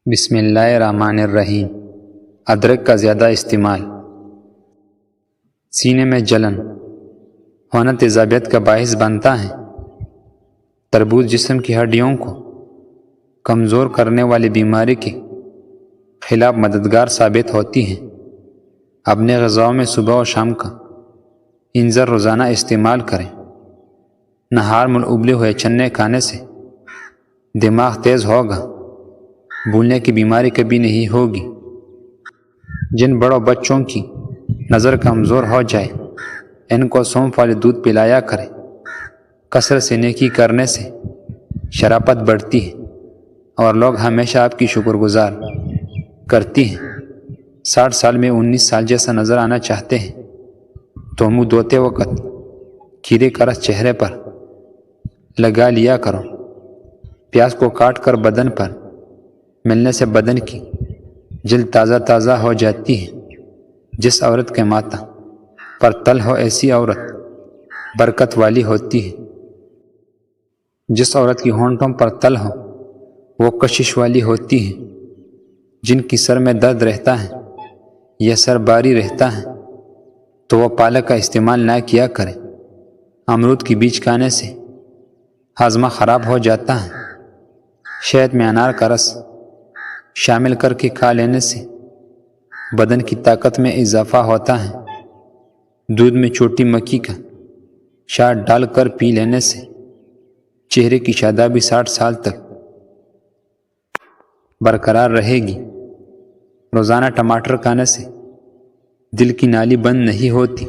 بسم اللہ الرحمن الرحیم۔ ادرک کا زیادہ استعمال سینے میں جلن ہونا تیزابیت کا باعث بنتا ہے۔ تربوز جسم کی ہڈیوں کو کمزور کرنے والی بیماری کے خلاف مددگار ثابت ہوتی ہے۔ اپنے غذاؤں میں صبح و شام کا انځر روزانہ استعمال کریں۔ نہار میں ابلے ہوئے چنے کھانے سے دماغ تیز ہوگا، بھولنے کی بیماری کبھی نہیں ہوگی۔ جن بڑوں بچوں کی نظر کمزور ہو جائے ان کو سونف والے دودھ پلایا کریں۔ کثرت سے نیکی کرنے سے شرافت بڑھتی ہے اور لوگ ہمیشہ آپ کی شکر گزار کرتی ہیں۔ 60 سال میں 19 سال جیسا نظر آنا چاہتے ہیں تو منہ دھوتے وقت کھیرے کا رس چہرے پر لگا لیا کرو۔ پیاز کو کاٹ کر بدن پر ملنے سے بدن کی جلد تازہ تازہ ہو جاتی ہے۔ جس عورت کے ماتھا پر تل ہو ایسی عورت برکت والی ہوتی ہے۔ جس عورت کی ہونٹوں پر تل ہو وہ کشش والی ہوتی ہے۔ جن کی سر میں درد رہتا ہے یا سر باری رہتا ہے تو وہ پالک کا استعمال نہ کیا کرے۔ امرود کی بیج کھانے سے ہاضمہ خراب ہو جاتا ہے۔ شہد میں انار کا رس شامل کر کے کھا لینے سے بدن کی طاقت میں اضافہ ہوتا ہے۔ دودھ میں چھوٹی مکھی کا شاد ڈال کر پی لینے سے چہرے کی شادابی 60 سال تک برقرار رہے گی۔ روزانہ ٹماٹر کھانے سے دل کی نالی بند نہیں ہوتی۔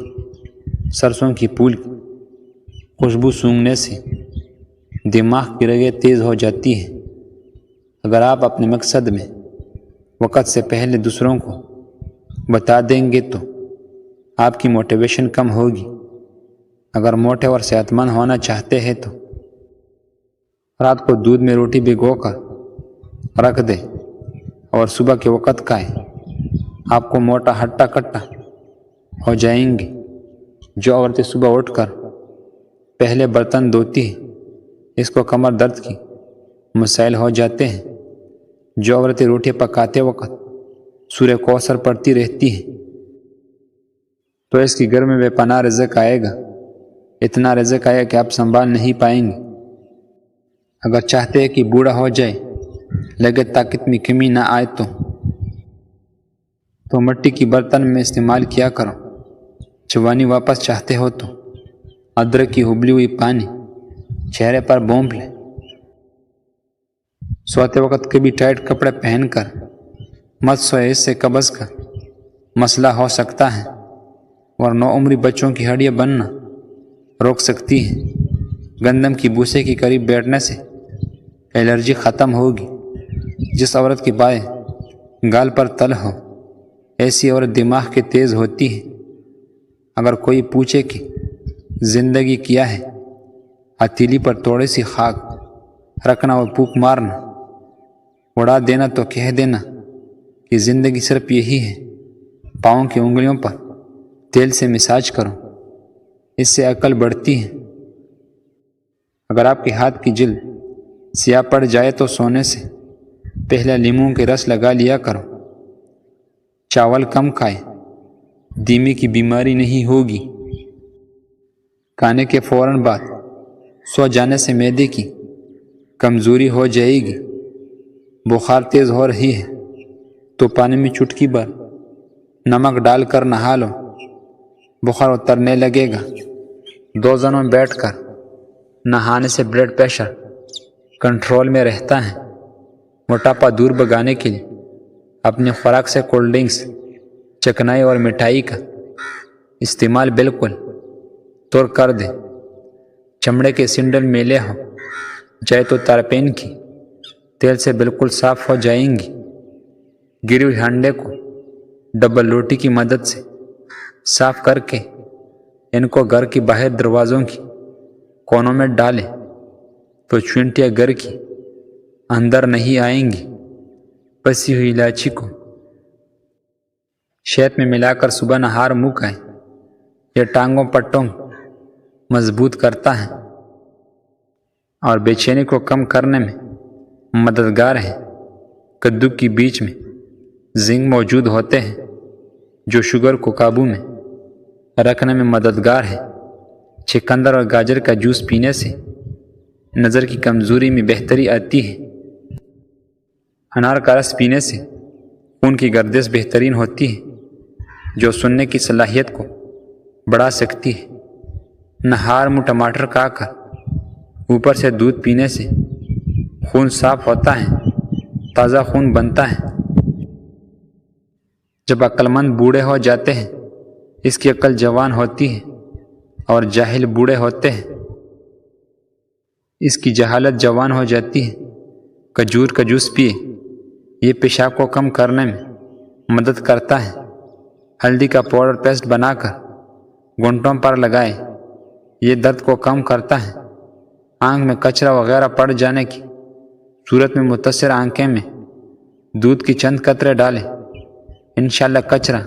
سرسوں کی پھول کی خوشبو سونگھنے سے دماغ کی رگیں تیز ہو جاتی ہیں۔ اگر آپ اپنے مقصد میں وقت سے پہلے دوسروں کو بتا دیں گے تو آپ کی موٹیویشن کم ہوگی۔ اگر موٹے اور صحت مند ہونا چاہتے ہیں تو رات کو دودھ میں روٹی بھگو کر رکھ دیں اور صبح کے وقت کھائیں۔ آپ کو موٹا ہٹا کٹا ہو جائیں گے۔ جو عورتیں صبح اٹھ کر پہلے برتن دھوتی ہیں اس کو کمر درد کی مسائل ہو جاتے ہیں۔ جو عورتیں روٹی پکاتے وقت سورہ کوثر پڑھتی رہتی ہیں تو اس کی گھر میں بے پناہ رزق آئے گا۔ اتنا رزق آئے کہ آپ سنبھال نہیں پائیں گے۔ اگر چاہتے ہیں کہ بوڑھا ہو جائے لیکن طاقت میں کمی نہ آئے تو مٹی کی برتن میں استعمال کیا کرو۔ جوانی واپس چاہتے ہو تو ادرک کی ابلی ہوئی پانی چہرے پر بونپ لیں۔ سوتے وقت کبھی ٹائٹ کپڑے پہن کر مت سوئے، اس سے قبض کا مسئلہ ہو سکتا ہے اور نوعمری بچوں کی ہڈیاں بننا روک سکتی ہے۔ گندم کی بھوسے کے قریب بیٹھنے سے الرجی ختم ہوگی۔ جس عورت کی بائیں گال پر تل ہو ایسی عورت دماغ کی تیز ہوتی ہے۔ اگر کوئی پوچھے کہ زندگی کیا ہے، ہتھیلی پر تھوڑی سی خاک رکھنا اور پھونک مارنا اڑا دینا تو کہہ دینا کہ زندگی صرف یہی ہے۔ پاؤں کی انگلیوں پر تیل سے مساج کرو، اس سے عقل بڑھتی ہے۔ اگر آپ کے ہاتھ کی جلد سیاہ پڑ جائے تو سونے سے پہلے لیموں کے رس لگا لیا کرو۔ چاول کم کھائیں، دھیمے کی بیماری نہیں ہوگی۔ کھانے کے فوراً بعد سو جانے سے معدے کی کمزوری ہو جائے گی۔ بخار تیز ہو رہی ہے تو پانی میں چٹکی بھر نمک ڈال کر نہا لو، بخار اترنے لگے گا۔ 2 جنوں میں بیٹھ کر نہانے سے بلڈ پریشر کنٹرول میں رہتا ہے۔ موٹاپا دور بھگانے کے لیے اپنی خوراک سے کولڈ ڈرنکس، چکنائی اور مٹھائی کا استعمال بالکل طور کر دیں۔ چمڑے کے سینڈل میلے ہو جائے تو تارپین کی تیل سے بالکل صاف ہو جائیں گی۔ گری ہوئے انڈے کو ڈبل روٹی کی مدد سے صاف کر کے ان کو گھر کے باہر دروازوں کی کونوں میں ڈالیں تو چینٹیاں گھر کی اندر نہیں آئیں گی۔ پسی ہوئی الائچی کو شہد میں ملا کر صبح نہار منہ کھائیں۔ یہ ٹانگوں پٹوں مضبوط کرتا ہے اور بے چینی کو کم کرنے میں مددگار ہے۔ کدو کے بیج میں زنک موجود ہوتے ہیں جو شوگر کو قابو میں رکھنے میں مددگار ہے۔ چقندر اور گاجر کا جوس پینے سے نظر کی کمزوری میں بہتری آتی ہے۔ انار کا رس پینے سے خون کی گردش بہترین ہوتی ہے جو سننے کی صلاحیت کو بڑھا سکتی ہے۔ نہار منہ ٹماٹر کھا کر اوپر سے دودھ پینے سے خون صاف ہوتا ہے، تازہ خون بنتا ہے۔ جب عقل مند بوڑھے ہو جاتے ہیں اس کی عقل جوان ہوتی ہے اور جاہل بوڑھے ہوتے ہیں اس کی جہالت جوان ہو جاتی ہے۔ کھجور کا جوس پیے، یہ پیشاب کو کم کرنے میں مدد کرتا ہے۔ ہلدی کا پاؤڈر پیسٹ بنا کر گھنٹوں پر لگائے، یہ درد کو کم کرتا ہے۔ آنکھ میں کچرا وغیرہ پڑ جانے کی صورت میں متاثر آنکھیں میں دودھ کی چند قطرے ڈالیں، انشاءاللہ کچرا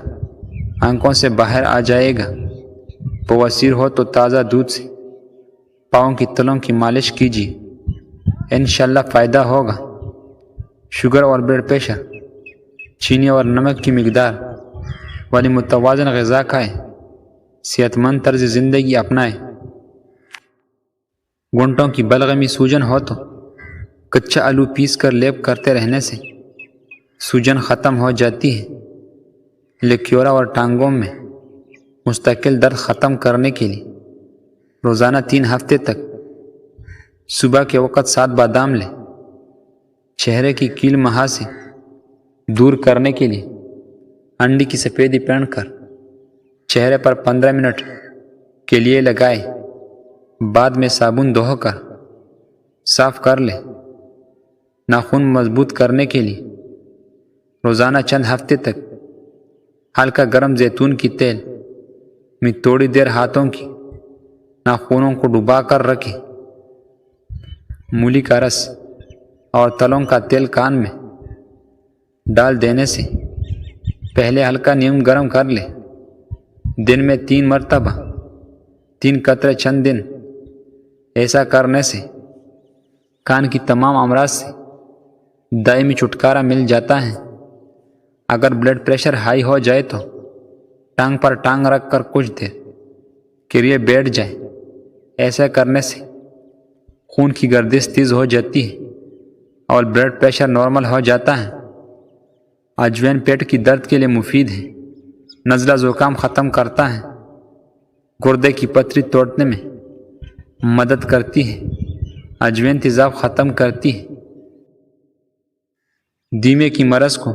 آنکھوں سے باہر آ جائے گا۔ بواسیر ہو تو تازہ دودھ سے پاؤں کی تلوں کی مالش کیجیے، انشاءاللہ فائدہ ہوگا۔ شوگر اور بلڈ پریشر، چینی اور نمک کی مقدار والی متوازن غذا کھائیں، صحت مند طرز زندگی اپنائیں۔ گھنٹوں کی بلغمی سوجن ہو تو کچا آلو پیس کر لیپ کرتے رہنے سے سوجن ختم ہو جاتی ہے۔ لکیورا اور ٹانگوں میں مستقل درد ختم کرنے کے لیے روزانہ 3 ہفتے تک صبح کے وقت 7 بادام لیں۔ چہرے کی کیل مہا سے دور کرنے کے لیے انڈی کی سفیدی پہن کر چہرے پر 15 منٹ کے لیے لگائیں، بعد میں صابن دھو کر صاف کر لیں۔ ناخن مضبوط کرنے کے لیے روزانہ چند ہفتے تک ہلکا گرم زیتون کی تیل میں تھوڑی دیر ہاتھوں کی ناخنوں کو ڈبا کر رکھیں۔ مولی کا رس اور تلوں کا تیل کان میں ڈال دینے سے پہلے ہلکا نیم گرم کر لیں۔ دن میں 3 مرتبہ 3 قطرے چند دن ایسا کرنے سے کان کی تمام امراض سے دائمی چھٹکارا مل جاتا ہے۔ اگر بلڈ پریشر ہائی ہو جائے تو ٹانگ پر ٹانگ رکھ کر کچھ دیر کے لیے بیٹھ جائیں، ایسا کرنے سے خون کی گردش تیز ہو جاتی ہے اور بلڈ پریشر نارمل ہو جاتا ہے۔ اجوین پیٹ کی درد کے لیے مفید ہے، نزلہ زکام ختم کرتا ہے، گردے کی پتھری توڑنے میں مدد کرتی ہے، اجوین تیزاب ختم کرتی ہے، دیمے کی مرض کو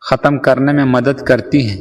ختم کرنے میں مدد کرتی ہے۔